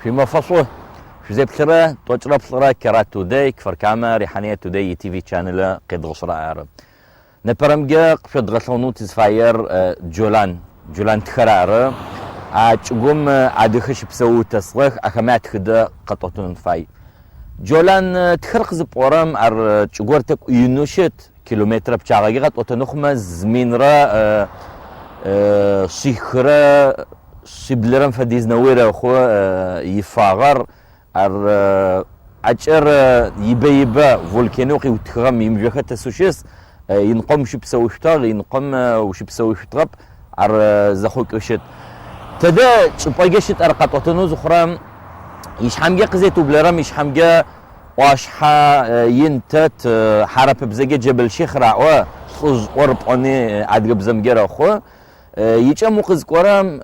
فيما فصوه في زي بثرة توجرب بثرة كرات تودي كفر كاما ريحانية تودي تي في شانل قيد غصرة عرب نبرمجة قفد غثونو تزفاير جولان تخرار قوم عادخش بسوو تسلخ أخمات خدا قطوتون فاي جولان تخرق زبورم ار تشغورتك ينوشت كيلومتر بشاغي قطوتون نخمة زمين را شيخرا شبلرم فديز نويرة خو يفاغر ار أجر يبا فولكانوقي وتخرم يمجخة تسوشيس ينقم شو بسوي شطار ينقم وش بسوي شطرب ار زخوك وشت تدا شبايجشت ار قطوتونو زخرام يشحمجا قزيتو بلرم يشحمجا واشحا ينتت حرب بزجة جبل شيخ راعوا صوز قرب عني عدق بزمجرا خو يجمع قز قرام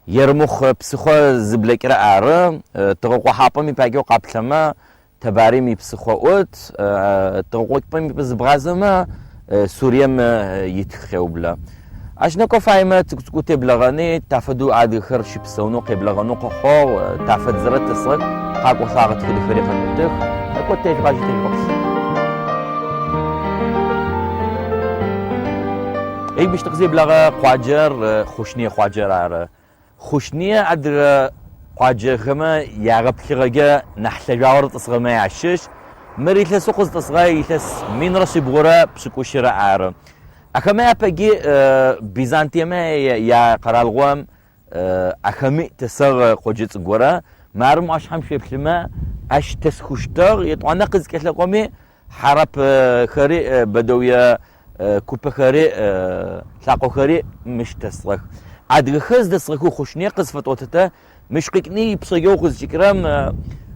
يرمخ بسخو زبلك رأر تقوى حابا مي باقيو قبل ما تباري مي بسخو اوت تقوى مي بزبغازما سوريا يتخيو بلا عشان كفايمة تكتكوتي بلغاني تافدو عاد خير شي بسونو قبلغانو قخو تافد زرت تصل قاقو صاغت كده فريق المنتخ كنت تيجي تيجي اي باش تقزي بلغا قواجر خوشنيه قواجر عار خوشنيه عاد قواجر خما ياغب خيغا نحل جاور تصغما يعشش مريت لسوق تصغاي يتس من راسي بغرا بسكو شرا عار أخمي أبغي بيزانتيما يا قرالغوام أخمي تسر قجت غورا مارم أش هم شيء بسمة أش تسخشتر يطعنا قز كسل قومي حرب خري بدوية كوب خري ساقو خري مش تسرق عاد خز تسرقو خوشني قز فتوتته مش قيني بصيو قز شكرام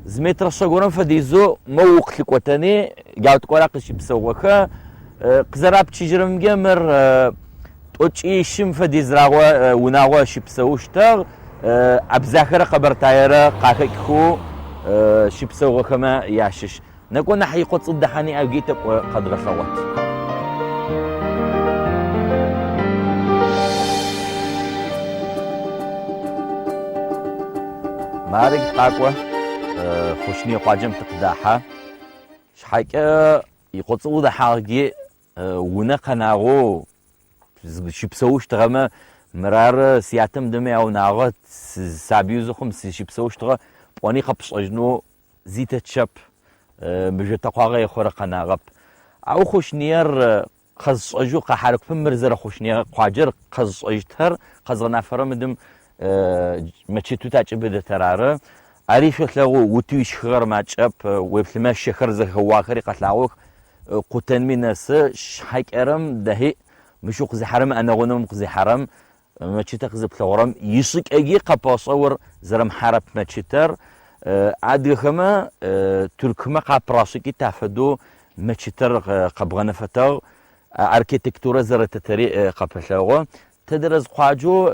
زميت رشقورم فديزو موق لكوتاني جاوت قرا قش بسوقها قزراب تشجرم جمر توجي شم فديز راغوا وناغوا شبسوشتر أبزاخرة قبر تايرة قاككو شبسو كما يعشش نكون نحي قد صدحاني أجيت قد غصوت مارك قاكوة خوشني قاجم تقداحة شحاكا يقصو ذا حاجي ونقناغو شبسوش تغما مرار سياتم دمي او ناغت سابيوزخم شبسوش تغا بواني قبش اجنو زيت تشب بجتا قاغي خور قناغب او خوش نير قز اجو قحرك فمر زر خوش نير قاجر قز اجتر قزنا فرمدم ماتشيتو تاج بده تراره عريف لغو وتيش خر ماتشاب وبلما شخر زه واخري قتلاوك قوتن مناس شحيك ارم دهي مشو قزي حرم انا غنم قزي حرم ماتشيتا قزي بلغرم يشك اجي قباصور زرم حرب ماتشيتر عاد خما تركما قابراسكي تافدو ماتشيتر قبغنا فتاو اركيتكتورا زرت تري قبلغو تدرز قاجو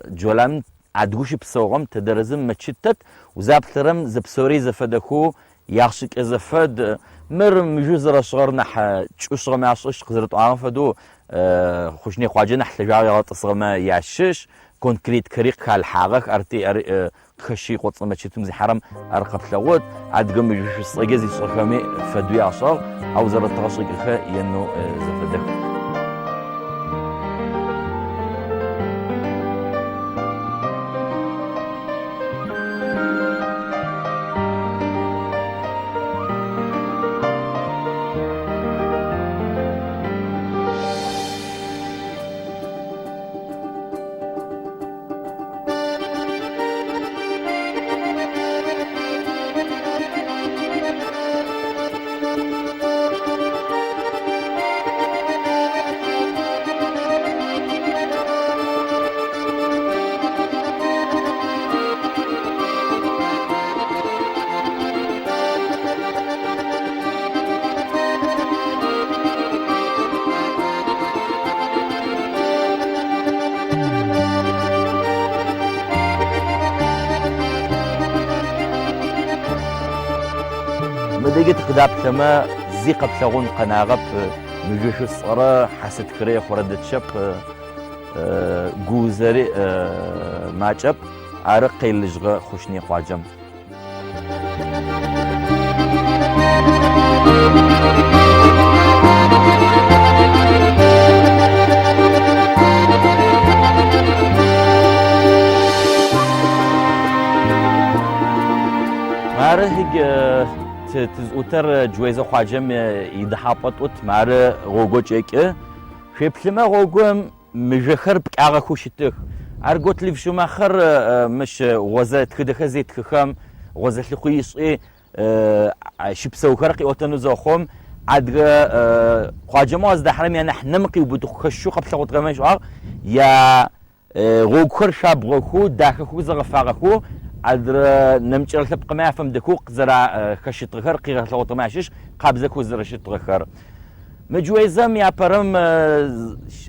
جولام عدوش بسوغم تدرزم ماتشيتت وزابثرم زبسوري زفدكو ياخشك زفد مر مجوز صغر نح تشوش ما يعصش قزرت عارفدو خوشني خواجه نح لجاي تصغر ما يعشش كونكريت كريق كالحاغك ارتي خشي قطس ما تشتم زي حرم ارقب لغود عاد قم مجوش صيغزي صخمي فدو يعصر او زرت تغشق خ ينو زفدك مدقت قداب ثما زيقب ثغون قناغب مجوش الصرا حسد كري خردت شب جوزري ماتشب أرقي لجغ خوشني خواجم ماره تزوتر جويزة خواجم يدحابطوت ماره غوغوش ايك شبسما غوغوم مجخر بك آغا خوشتك أرغوت لي بشو ماخر مش غوزة تخدخ زيت خخم غوزة لخويش ايه شبسو خرقي اوتنو زوخوم عدغ خواجم وازده حرم يعني نمقي وبدو خشو قبل غوت غمش يا غوغخر شاب غوخو داخخو زغفاغخو عدر نمشي لتبقى ما فهم دكوق زرع خشيت غخر قيغة لغوت ماشيش قابزكو زرع شت غخر مجوزم يا برم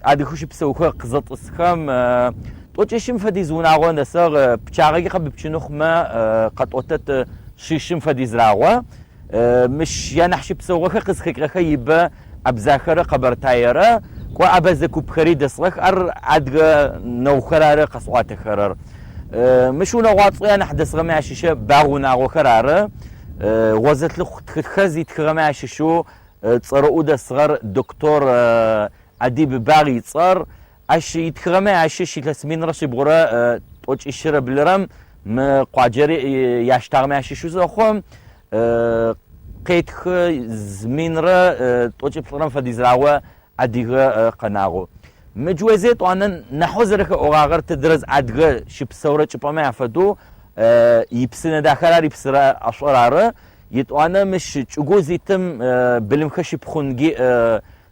عاد خوش بسوخه قزط اسخم توچشم فدي زوناغو نسر بچاغي قب بچنخ ما قطوتت شيشم فدي زراغو مش ينحش بسوخه قزخك رخيب ابزاخره قبر تايره كو ابزكو بخري دسخ ار عد نوخراره قصوات خرر مشو نواط يعني حدث غمع شيشه باغوناغو خراره وزت لخ خزي تخرمع شيشو تصرقوا ده صغر دكتور أديب باغي تصر أش يتخرمي أش شي تسمين رشي بغرا توش الشرب بالرم ما قاجري يشتغل أش شو زخم قيت زمين را توش بلرم فديزراوة أديغ قناغو مجوزات وانا نحوزرك أغاغر تدرز أدغ شبسورة شبما يفدو يبسنا داخل يبسرا أشراره يتوانا مش تجوز يتم بالمخش بخونجي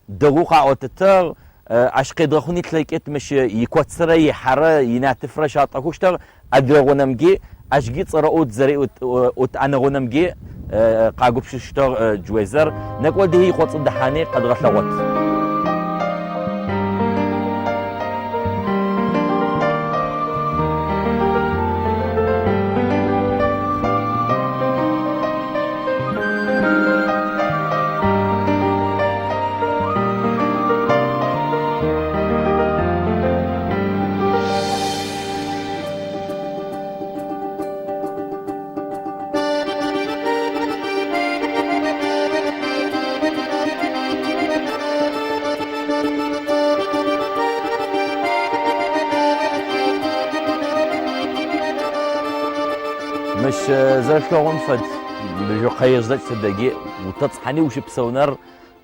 دقوقة أو تتر عشق دخوني تلاقيت مش يكوتسر يحرى يناتفر شاط أكوشتر أدرغونمجي أشجي تصرقوت زري وت أنا غونمجي قاقوب ششتر جويزر نقول ده يقوت الدحاني قد غلوت مش زرشلون فد بجو خير زج تدقي وتصحني وش بسونر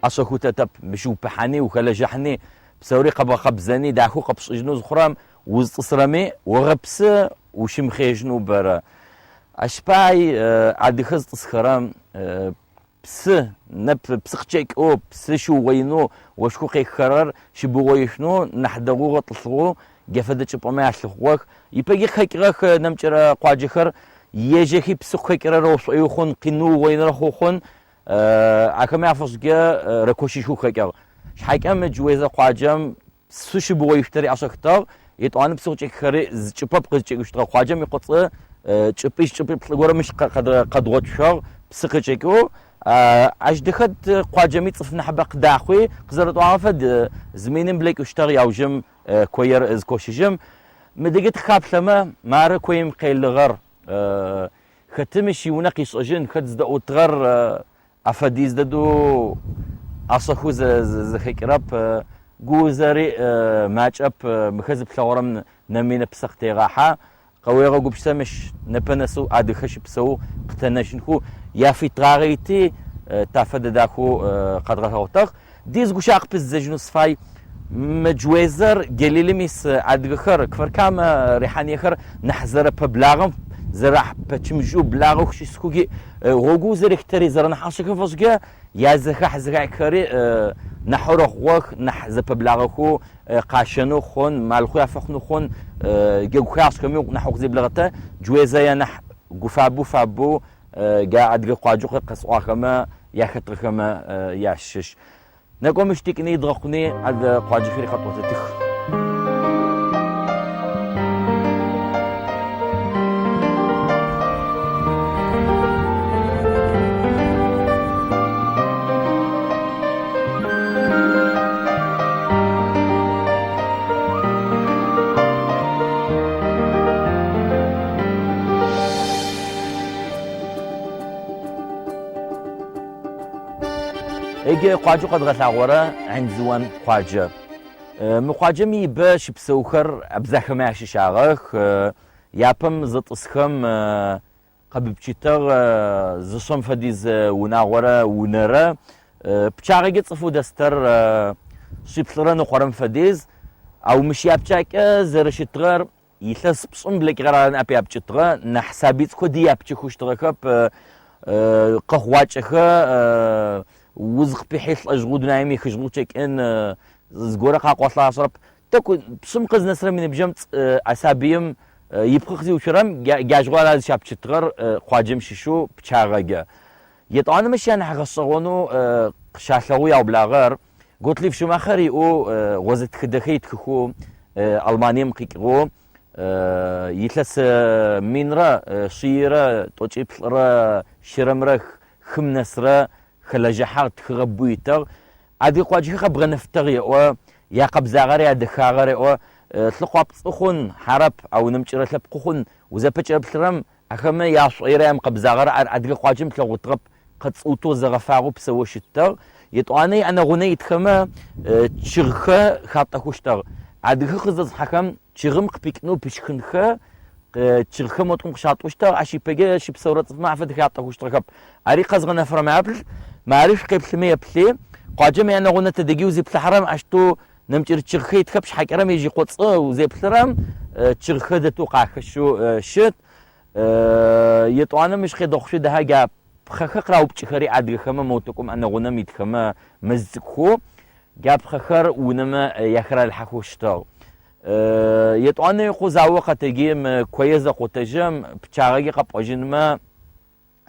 أشكو تتب بشو بحني وخلا جحني بسوري قبا خبزاني داخو قبش جنوز خرام وزتصرمي وغبس وشم خيجنو برا أشباي عاد خز تصخرام بس نب بسقتشيك أو بس شو وينو وشكو قيك خرر شبو ويشنو نحدغو غطلغو جفدتش بما يحلخوك يبقى خيك نمشر قواجخر يجي بسخ كرروس يخون قنو وين رخون عكما يعرفش جا ركوشي شو خير حكى مجوزة قاجم سوش بوي يشتري عشان كتار يتوانب سوق خري شباب قد يشتري قاجم يقص شبيش بتلقوا مش قد وتشر بسخ شكو عش دخلت قاجم يتصف نحبق داخوي قزرت وعرفت زمين بليك يشتري أو جم كوير إز كوشي جم مدقت خاب لما مار كويم قيل غر ختمشي ونقيش أجن خدز دا أتغر أفاديز دادو أصخو زخيك راب جوزاري ماتش أب مخزب ثورم نمينا بسختي راحة قويرة قبشتمش نبنسو عاد خش بسو قتناشنخو يا في تغاريتي تافد داكو قدرة وطق ديز قشاق بزجنو صفاي مجوزر قليل ميس عاد خر كفر كام ريحاني خر نحزر ببلاغم زرع بتشمجو بلاغو خشي سكوكي غوغو زريك تري زرنا حاشك فشجا يا زخ زرع كري نحرخ وخ نحزب بلاغو قاشنو خون مالخو يفخنو خون جو خاص كميو نحوق زي بلغته جويزه يا نح غفابو فابو قاعد قاجو قصوا كما يا خطر كما يا شش نقوم مشتكني يضغقني على قاجو في خطوه تخ إجا قاجو قد غثاورة عند زوان قاجة مقاجمي باش بسوخر أبزاخ ماشي شاغخ يابم زت اسخم قببتشتر زشم فديز وناغورة ونرى بشاغي صفو دستر شبسرة نقرم فديز أو مش يابشاك زرشتر يثس بصم بلك غران أبي أبشتر نحسابيت كودي أبشخوش تركب قهواتشخ وزق بحيث أجغود نايمي خجغوتشك إن زغورا قاقوصلا أشرب تكو بصم قز نسر من بجمت أسابيم يبقى خزي وشرم جاجغولا شابشتر قواجم شيشو بشاغا يطعن مش يعني حقصغونو شاشلوي أو بلاغر قلت لي في شماخري او وزت خدخيت كخو ألمانيا مقيقو يتلس مينرا شيرا توجي بلرا شرمرخ خمنسرا خلاجحار تخربويتر عادي قواجه خبغ نفتغي او يا قبزاغري ادخاغري او تلقوا بصخون حرب او نمجر تلبقخون وزبچ بلرم اخما يا صيرام قبزاغر عادي قواجم تلغطرب قد صوتو زغفاغو بسوشتر يطواني انا غنيت خما تشرخه خاطخوشتر عادي خزز حكم تشرم قبيكنو بشخنخه تشرخه متقم شاطوشتر عشي بيجي شي بصورت ما عفد خاطخوشتر كب اري قزغنا فرمابل ما عرفش كيف سميه بلي قاجم انا غنى تدقيو زي بلحرم اشتو نمجر تشرخيت خبش حكرم يجي قص وزي بلرم تشرخه دتو قاخشو شت يطوانا مش خدخش ده جاب خخر او بتشخري عاد خما موتكم انا غنى ميت خما مزكو جاب خخر ونما يخرا الحخوشتو يطوانا يقو زاوقه تجيم كويزه قوتجم بتشاغي قبوجن ما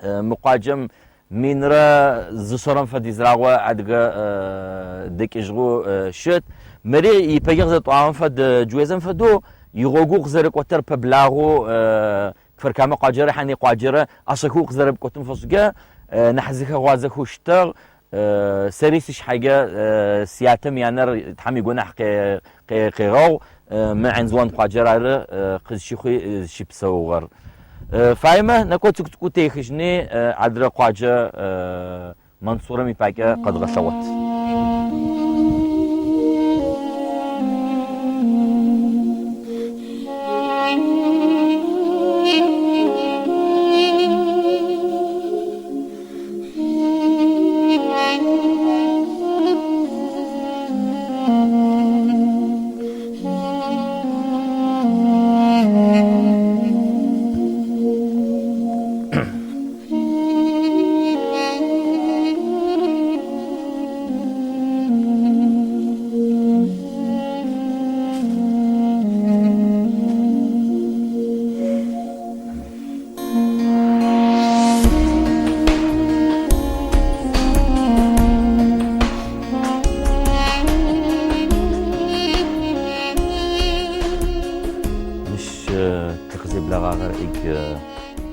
مقاجم مينرا زسرم فديزراغوا عدغا دكيجغو شت مري يبيغ زطوان فد جويزن فدو يغوغو زرق وتر ببلاغو فركامه قاجره حني قاجره اشكو زرب كوتن فسجا نحزخه غازخو شتر سريسش حاجه سياتم يانر تحمي جناح قيغو ما عنزوان قاجره قزشيخي شيبسوغر فايمه نكوت تكوتي خشني عدرا قاجه منصوره ميباكه قد غشوت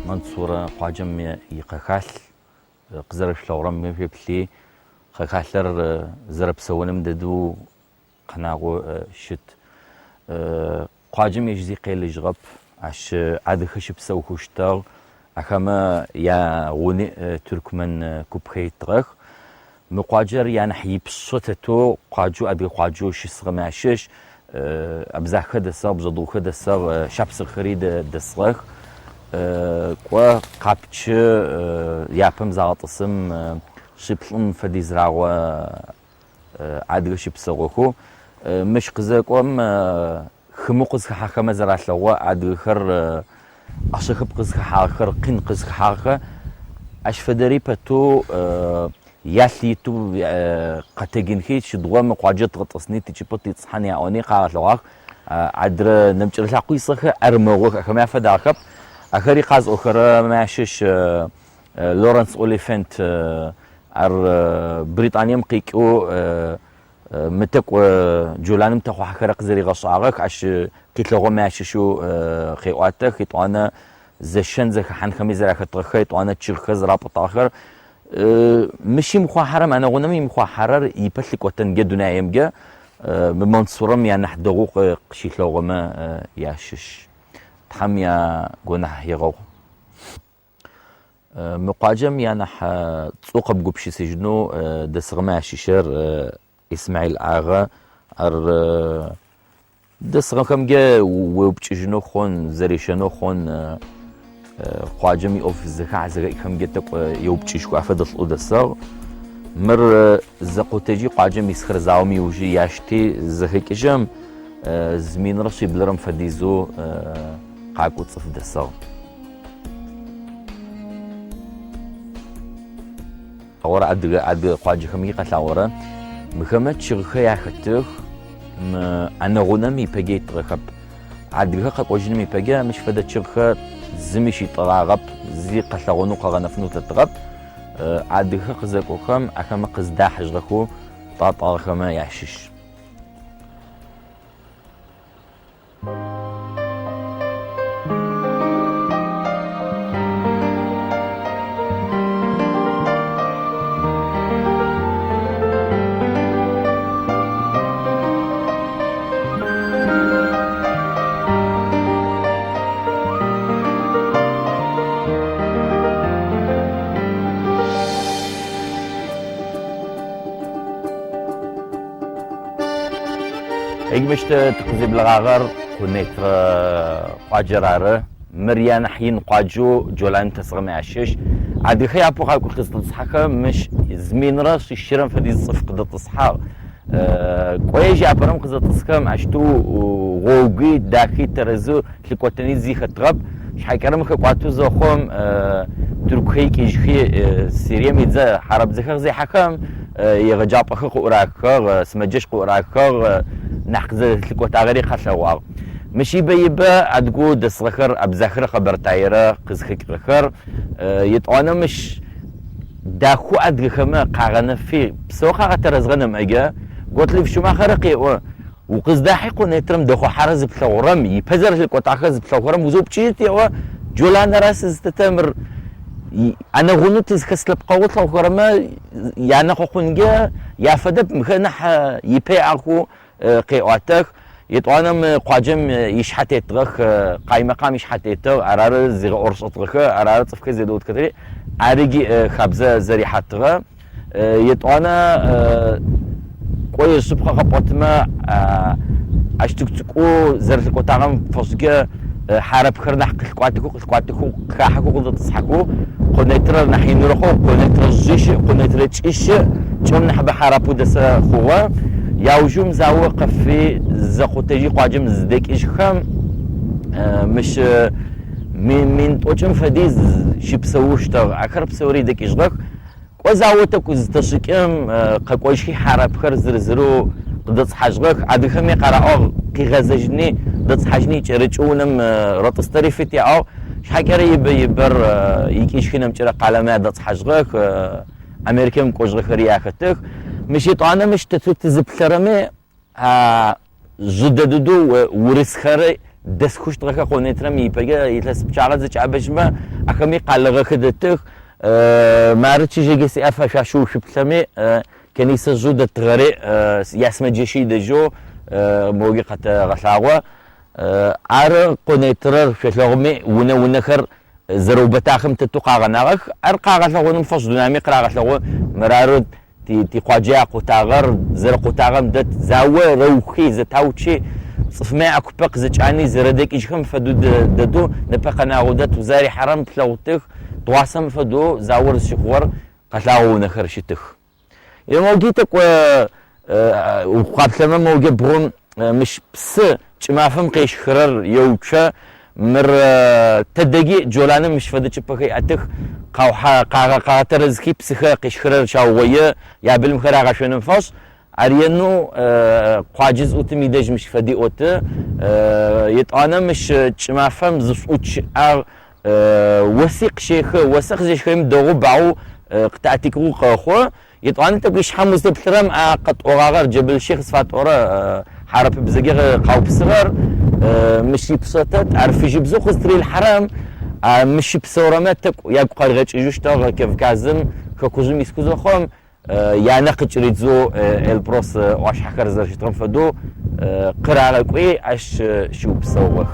منصورة قاجم يقخال قزر شلورم في بلي خخالر زرب سوالم ددو قناغو شت قاجم يجزي قيل جغب عش عاد خشب سو خوشتر اخما يا غني تركمن كوبخي ترخ مقاجر يعني حيب صوتتو قاجو ابي قاجو شسغ ماشش ابزا خد صاب زدو خد صاب شابس خريد دسرخ كوا قابتش يابم زاطسم شبلم فديزراغو عادغ شبسغوكو مش قزاكم خمقز حكم زراشلو عادغ خر اشخب قز حاخر قين قز حاخه اش فدري بتو ياسلي تو قتجين هيت شدوا مقاجت غطسني تجيبتي تصحني اوني قالوا عدر نمجر لاقوي صخ ارمغو كما فداكب اخري قاز اخر ماشش لورنس اوليفنت ار بريطانيا مقيقو متق جولانم تخو حكرق زري غصاغك عش كيتلغو ماششو خيواتك خيطوانا زشن زك حن خميز راك ترخيط وانا تشرخ زرابط اخر مشي مخو حرم انا غنمي مخو حرر يبلك وتن جدنا يمجا بمنصورم يعني حدغوق قشيت لو ما ياشش تحميا جناح يغو مقاجم يعني تسوق بقبش سجنو دسغما شيشر إسماعيل آغا دسغما كم جا وبتشجنو خون زريشنو خون قاجمي أوف زكاة زكاة كم جا تق يوبتشيشكو أفضل أودسر مر زقوتجي قاجم يسخر زاومي وجي ياشتي زهيك جم زمين رشي بلرم فديزو قاكو تصف دسر أورا عد قاجي خمي قتل أورا مخمت شرخة ياختخ أنا غنمي بجيت ركب عد خا قاجي مي بجا مش فدا شرخة زمشي طراغب زي قتل غنو قغنفنو تتغب عاد خزك وخم أكما قزداح جرخو طاطا خما يعشش مش تقزب الغاغر كونيتر قاجراره مريان حين قاجو جولان تسغمي عشش عاد خيا بوغا كو قصه تصحكه مش زمين راس الشرم فدي الصف قد تصحى كويجي ابرم قصه تصكم عشتو غوغي داكي ترزو لكوتني زي خطرب شحال كرم كواتو زخوم تركي كيجي سيريا ميزا حرب زخر زي حكم يغجاب اخو قراك سمجش قراك نحقز لكوت غير خشوا مشي بيبا ادقو دسخر ابزخر خبر تايره قزخك رخر يطانا مش داخو ادغخما قاغنا في بسوخه ترزغنا ماجا قلت لي شو ما خرقي وقز داحق نترم دخو حرز بثورم يبزر لكوت اخز بثورم وزوب تشيتي جولان راس استتمر انا غنوت كسلب قوت لو يعني خونجا يا فدب مخنح يبي اخو قيواتك يطوانم قاجم يشحت يتغخ قاي مقام يشحت يتغ عرار زيغ أورس أطغخ عرار تفكي زيدوت كتري عريجي خبزة زريحة تغ يطوانا كوي سبخة خبطما أشتكتكو زرتكو تاغم فوسجا حارب خرنح قلقواتكو كاحكو قلت تصحكو قنيتر نحين نروحو قنيتر جيش قنيتر تشيش جم نحب حاربو دسا خوا ياوجوم زاوق في زقوتجي قاجم زدك إشخام مش من توجم فديز شبسوش تغ عكر بسوري دك إشغك وزاوتك وزتشكم قاقوشي حرب خر زرزرو قدس حجغك عاد خمي قرأ قي غزجني قدس حجني ترجعونم رطستري فتي أو شحكر يبر يكيش خنم ترى قلمه قدس حجغك أمريكا مكوجغ خرياختك مشي طانا مش تزب ثرمي جددو ورسخري دسخوش تغكا قونيترم يبقى يتلس بشعرات زي عبجما أخمي قالغا خدتك مارتشي جيسي أفا شو شبثمي كنيسة جودة تغري ياسم جيشي دجو موجي قد غساغوا عار قونيترر شلغمي ونا خر زروبتاخم تتوقع غناغك أرقا غساغوا نمفص دونامي قرا غساغوا مرارود تي قاجع قطاغر زر قطاغم دت زاوي روخي زتاوتشي صفمي اكو بق زچاني زردك اجخم فدو ددو نبقنا غودت وزاري حرام تلوتك تواسم فدو زاور شخور قلاو نخرشتك يا موجيتك وقابلما موجي بغون مش بس چمافم قيش خرر يوچا مر تدقي جولانا مش فدتش بقي اتخ قاوحا قاغا ترزكي بسخه قشخرر شاويه يا بالمخرا غشون نفس ارينو قاجز اوتمي دج مش فدي اوت يطانا مش چمافم زصوچ وثيق شيخ وثق زي شيخ دوغو باو قطعتكو خو يطانا تبيش حمز بثرم قد اوغاغر جبل شيخ صفات اورا حرب بزقيغ قاو بصغر مش يبسطت عرف يجيب زو خستري الحرام مش بصورماتك يبقى الغيتش جوشتا كيف كازم كوزم يسكوزو خوم يا نقج ريتزو البروس واش حكر زرش تنفدو قرا على كوي اش شو بصوخ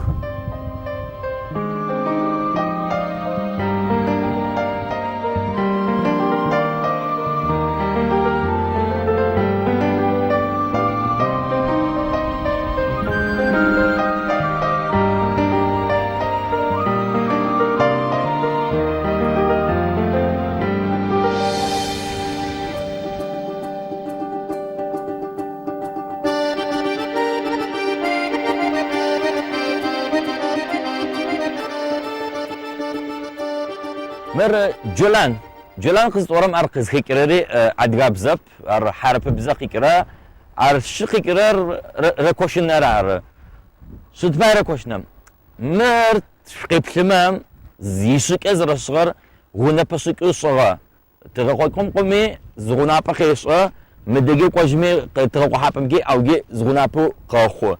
مر جولان قصد ورم أركز خيكرري أدغاب زب أر حرب بزق خيكرا أر شق خيكرا ركوشن أر شد باي ركوشنم مر قيب شمام زيشك أزر الصغر غنا بشك الصغر تغاقكم قمي زغنا بخيشة مدقي قجمي تغاق حابم جي أو جي زغنا بو قاخو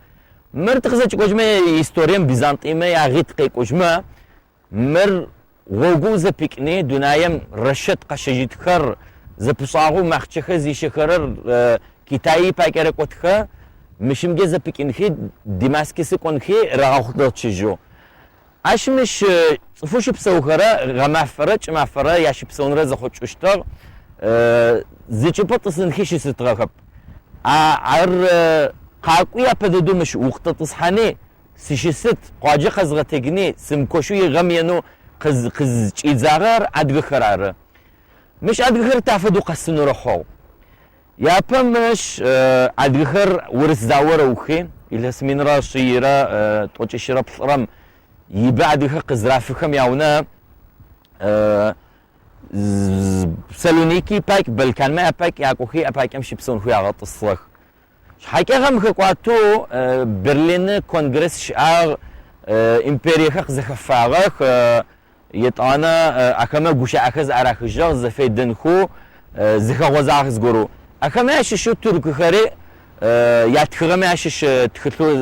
مر تخزج قجمي هستوريم بيزانطيمي يغيت قي قجمه مر غوغو زبيكني دنايم رشد قشجيت خر زبصاغو مخچخ زيشخرر كيتاي باكره قوتخه مشمجه زبيكنخي ديماسكيس كونخي راخدوتشجو اشمش صفوش بسوخره غمافره چمافره ياش بسونره زخوچشتر زيچپطسنخي شسترخب ار قاقويا بددو مش وقت تصحاني سيشست قاجه خزغتگني سمكوشو يغمينو قز چيزاغر ادغخرار مش ادغخر تافدو قسنو رخو يا مش ادغخر ورس زاوروخي الى سمينرا شيرا توچشرا بصرم يبعدخ قزرافخم ياونا سالونيكي باك بلكان ما باك ياكوخي باك امشي بسون خويا غطسخ حقيقة مخقواتو برلين كونغرس شعار امبريا خق زخفاغخ يطانا اكما غوشا اخز اراخجر زفيدنخو زخغوزاخ زغورو اكما ششو ترك خري ياتخرما شش تخلو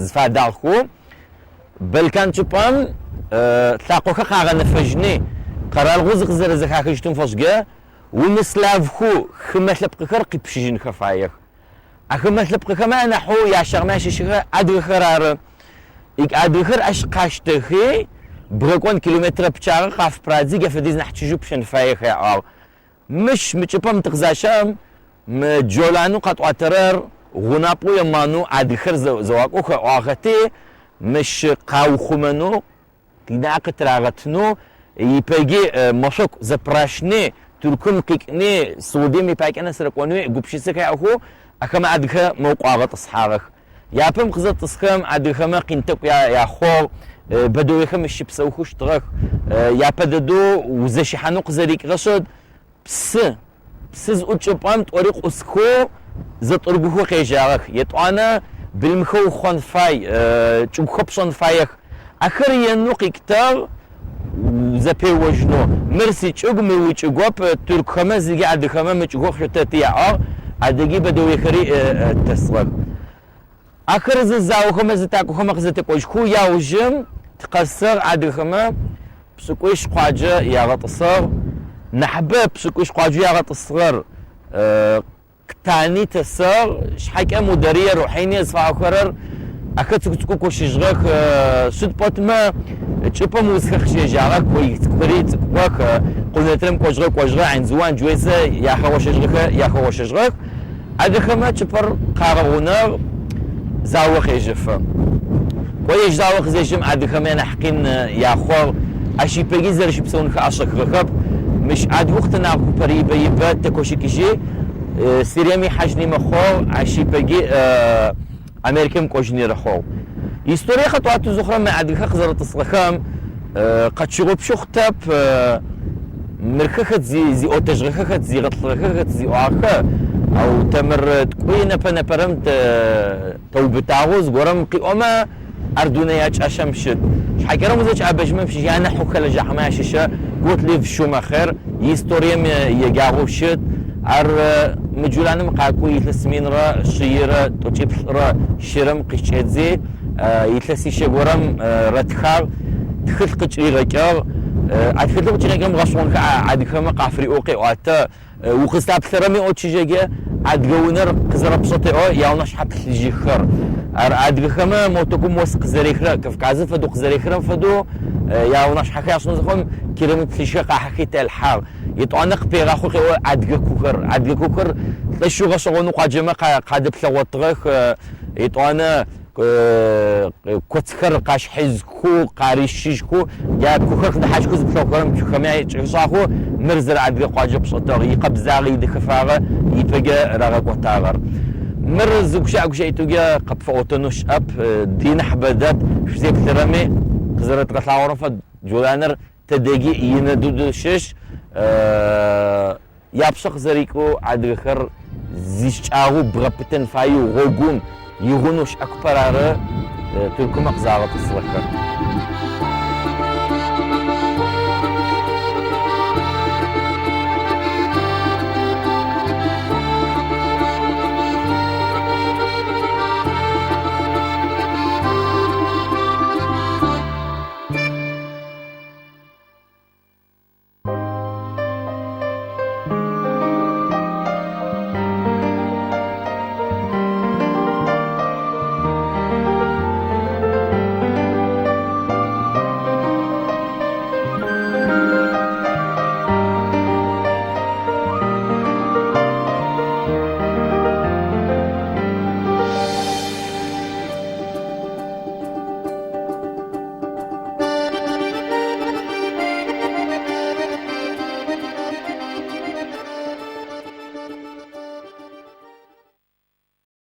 زفاداخو بلكان چپام تلاقوخ قاغن فجني قرال غوزق زر زخاخجتن فشگه ومسلافخو خملب قخر قبشجن خفايخ أخمس لبقى كمان نحو يا شغماشي شغا أدغخرار إك أدغخر أش قاشتخي بغكون كيلومتر بشاغ قاف برادزي قفديز نحتشجو بشن فايخ يا أو مش مچپم تغزاشم جولانو قطع ترر غنابو يمانو أدغخر زواقو خواغتي مش قاوخو منو تناق تراغتنو يبقى مشوك زبراشني تركم قيقني سودي ميبايكنا سرقونوي قبشيسك يا أخو أكما أدخل موقع غطسحارخ يا بم خزت تسخم أدخل ما قنتك يا خور بدو يخم الشبسوخوش ترخ يا بدو وزشي حنوق زريك رشد بس أتشبام طريق أسكو زت أرجوه خيجارخ يتوانا بالمخو خون فاي تشوف خبصون فايخ آخر ينوق كتر زبي وجنو مرسي تشوف مي تشوف ترك خمس زي أدخل ما تشوف خطتي أدقي بدو يخري تسرق آخر زاو خمس تاكو خمس تاكوش خو يا وجم تقصر أدخما بسكوش قاجة يا غطسر نحبه بسكوش قاجة يا غطسر تاني تسر شحكة مديرية روحينية صفا قرر أكد تكو كوشجرك سود بطمة تشوفه موسخ شجارك ويتكبريت وك قلنا ترم كوشجرك وجرا عن زوان جويسة يا خوشجرك يا خوشجرك أدخما تشبر قارونر زاوخ يجف ويش زاوخ زيجم أدخما نحقين يا خور أشي بيجيزر شي بسون خاشك ركب مش عاد وقتنا كوبري بيبات تكوشي كيجي سيريامي حجني مخور أشي بيجي أمريكان كوجني رخو هستوريا خطوات زخرة ما أدخا خزر تصرخام قد شغب شختب مرخخت زي أوتجرخخت زي غطلخخت زي أعخا أو تمر تقوي نبرمت توبتاغوز قرم قيوما أردونا ياج أشمشت شحكرا مزاج أبجمم شي أنا حوكا لجحما شيشا قلت لي في شو مخير هستوريا يجاغو شت أر مجولان مقاكو يتلسمين را شيرا توجيب را شرم قشتزي يتلسي شغورم رتخار دخل قشري غجر أدخل قشري غجر مغشون عادخم قافري أوقي وأتا وخستاب ثرمي أو تشجع أدغونر قزر بصوتي أو ياوناش حب تجيخر أدغخم موتكم وسق زريخرا كيف كازف فدو قزريخرا فدو ياوناش حكي عشان زخم كلمة تشيخ حكي الحار يتعنق بيراخو أدغ كوكر تشو غشغونو قاجمة قادب ثوترخ يتعنا كتخر قاش حزكو قاريشيشكو يا كوكر نحاش كوز بثوكرم كخماي تشاخو مرزر أدغ قاجب صوتر يقبزاغي دخفاغه يتبقى راغا قوتاغر مرز وكشا يتوجا قب فوتنوش أب دين حبدات زي بثرمي قزرت قطع ورفة جولانر تدقي يندودشش يابشق زريكو عدغخر زيشاو بربتن فايو غوغون يغونوش أكبرارة تركم أقزارة السلكة